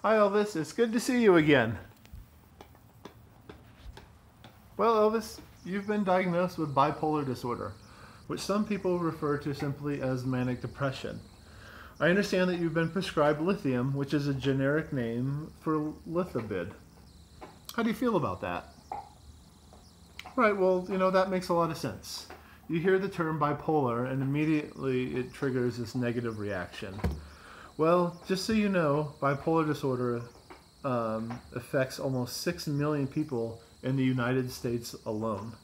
Hi Elvis, it's good to see you again. Well Elvis, you've been diagnosed with bipolar disorder, which some people refer to simply as manic depression. I understand that you've been prescribed lithium, which is a generic name for Lithobid. How do you feel about that? Right, well, that makes a lot of sense. You hear the term bipolar and immediately it triggers this negative reaction. Well, just so you know, bipolar disorder affects almost 6 million people in the United States alone.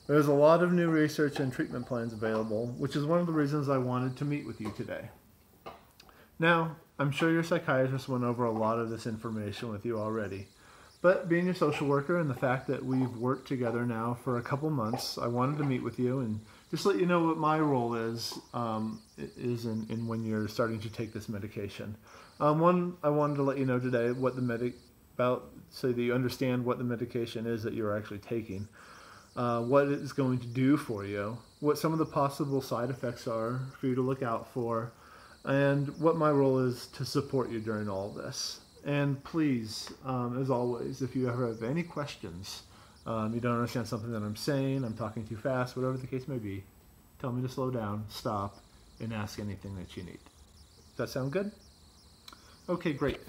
There's a lot of new research and treatment plans available, which is one of the reasons I wanted to meet with you today. Now, I'm sure your psychiatrist went over a lot of this information with you already, but being your social worker and the fact that we've worked together now for a couple months, I wanted to meet with you and just let you know what my role is in when you're starting to take this medication. One, I wanted to let you know today what so that you understand what the medication is that you're actually taking, what it's going to do for you, what some of the possible side effects are for you to look out for, and what my role is to support you during all this. And please, as always, if you ever have any questions, you don't understand something that I'm saying, I'm talking too fast, whatever the case may be, tell me to slow down, stop, and ask anything that you need. Does that sound good? Okay, great.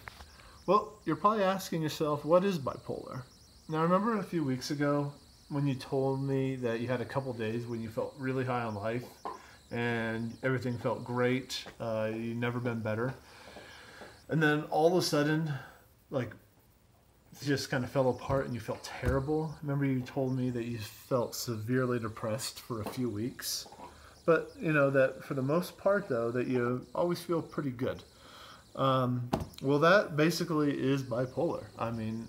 Well, you're probably asking yourself, what is bipolar? Now, remember a few weeks ago when you told me that you had a couple days when you felt really high on life and everything felt great, you'd never been better, and then all of a sudden, it just kind of fell apart and you felt terrible? Remember you told me that you felt severely depressed for a few weeks? But, that for the most part, though, that you always feel pretty good. Well, that basically is bipolar. I mean,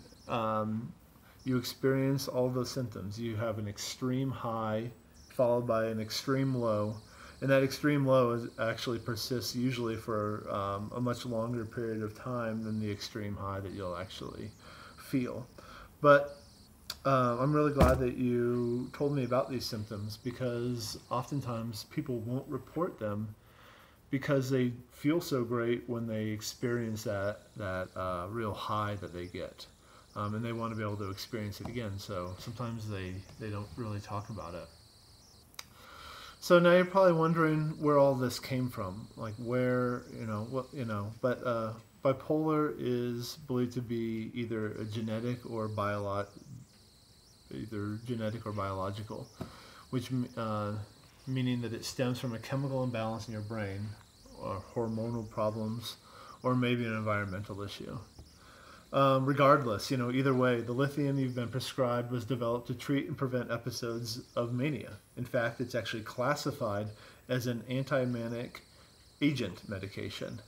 you experience all those symptoms. You have an extreme high followed by an extreme low, and that extreme low actually persists usually for a much longer period of time than the extreme high that you'll actually feel. But I'm really glad that you told me about these symptoms, because oftentimes people won't report them because they feel so great when they experience that real high that they get. And they want to be able to experience it again, so sometimes they don't really talk about it. So now you're probably wondering where all this came from, but bipolar is believed to be either genetic or biological, which meaning that it stems from a chemical imbalance in your brain, or hormonal problems, or maybe an environmental issue. Regardless, either way, the lithium you've been prescribed was developed to treat and prevent episodes of mania. In fact, it's actually classified as an anti-manic agent medication.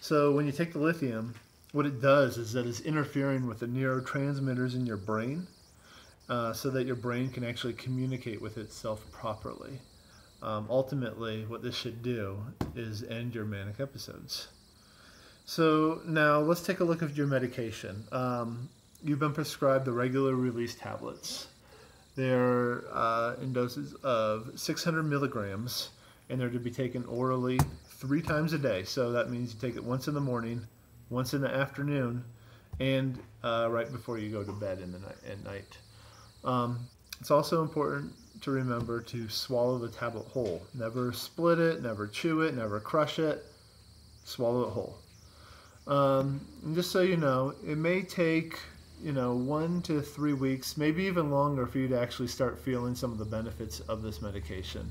So when you take the lithium, what it does is that it's interfering with the neurotransmitters in your brain, so that your brain can actually communicate with itself properly. Ultimately, what this should do is end your manic episodes. So now let's take a look at your medication. You've been prescribed the regular release tablets. They're in doses of 600 milligrams, and they're to be taken orally 3 times a day. So that means you take it once in the morning, once in the afternoon, and right before you go to bed at night. It's also important to remember to swallow the tablet whole. Never split it, never chew it, never crush it. Swallow it whole. And just so you know, it may take 1 to 3 weeks, maybe even longer, for you to actually start feeling some of the benefits of this medication.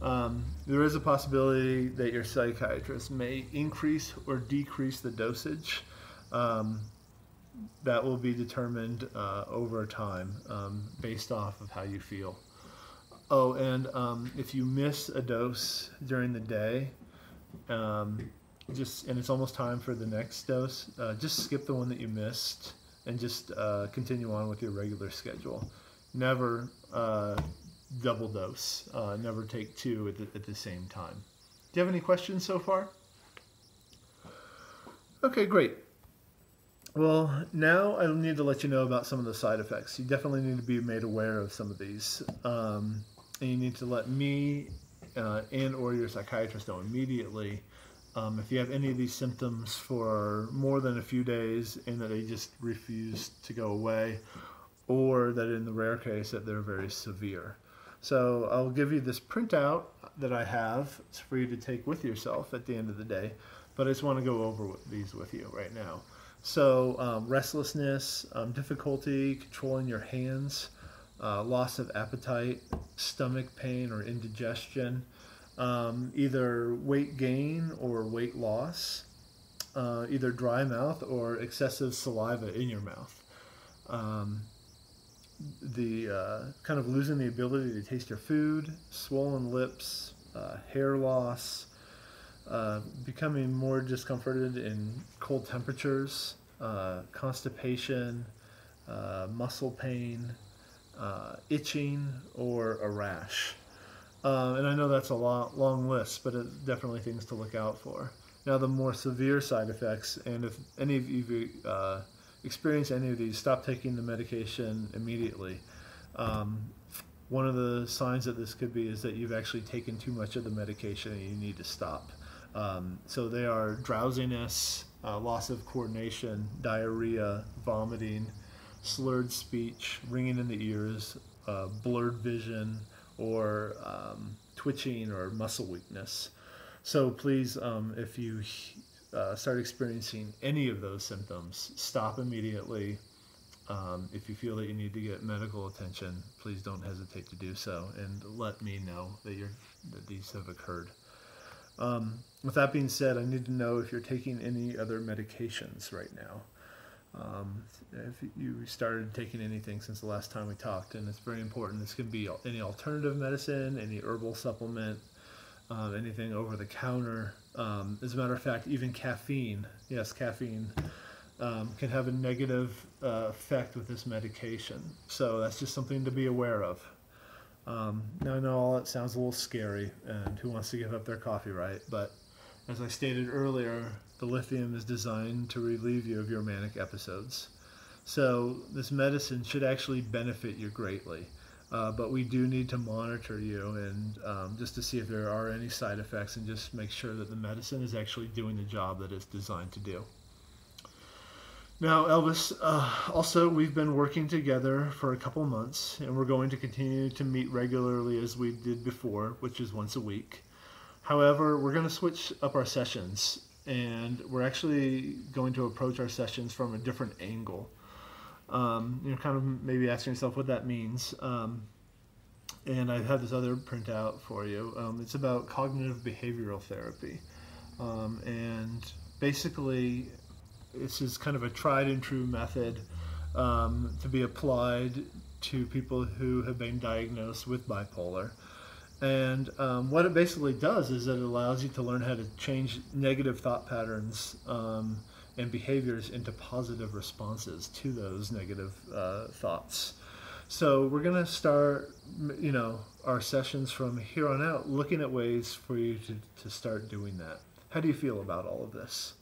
There is a possibility that your psychiatrist may increase or decrease the dosage. That will be determined over time, based off of how you feel. Oh, and if you miss a dose during the day, and it's almost time for the next dose, just skip the one that you missed and just continue on with your regular schedule. Never double dose. Never take 2 at the same time. Do you have any questions so far? Okay, great. Well, now I need to let you know about some of the side effects. You definitely need to be made aware of some of these. And you need to let me and or your psychiatrist know immediately If you have any of these symptoms for more than a few days and that they just refuse to go away, or that in the rare case that they're very severe. So I'll give you this printout that I have. It's for you to take with yourself at the end of the day, but I just want to go over these with you right now. So restlessness, difficulty controlling your hands, loss of appetite, stomach pain or indigestion, either weight gain or weight loss, either dry mouth or excessive saliva in your mouth. The kind of losing the ability to taste your food, swollen lips, hair loss, becoming more discomforted in cold temperatures, constipation, muscle pain, itching, or a rash. And I know that's a long list, but it's definitely things to look out for. Now, the more severe side effects, and if any of you experience any of these, stop taking the medication immediately. One of the signs that this could be is that you've actually taken too much of the medication and you need to stop. So they are drowsiness, loss of coordination, diarrhea, vomiting, slurred speech, ringing in the ears, blurred vision, or twitching or muscle weakness. So please, if you start experiencing any of those symptoms, stop immediately. If you feel that you need to get medical attention, please don't hesitate to do so, and let me know that these have occurred. With that being said, I need to know if you're taking any other medications right now. If you started taking anything since the last time we talked, and it's very important. This could be any alternative medicine, any herbal supplement, anything over the counter. As a matter of fact, even caffeine. Yes, caffeine can have a negative effect with this medication. So that's just something to be aware of. Now I know all that sounds a little scary, and who wants to give up their coffee, right? But as I stated earlier, the lithium is designed to relieve you of your manic episodes. So this medicine should actually benefit you greatly. But we do need to monitor you and just to see if there are any side effects, and just make sure that the medicine is actually doing the job that it's designed to do. Now, Elvis, also we've been working together for a couple months, and we're going to continue to meet regularly as we did before, which is once a week. However, we're going to switch up our sessions, and we're actually going to approach our sessions from a different angle. You're kind of maybe asking yourself what that means. And I have this other printout for you. It's about cognitive behavioral therapy. And basically, this is kind of a tried and true method to be applied to people who have been diagnosed with bipolar. And what it basically does is that it allows you to learn how to change negative thought patterns and behaviors into positive responses to those negative thoughts. So we're going to start, our sessions from here on out, looking at ways for you to start doing that. How do you feel about all of this?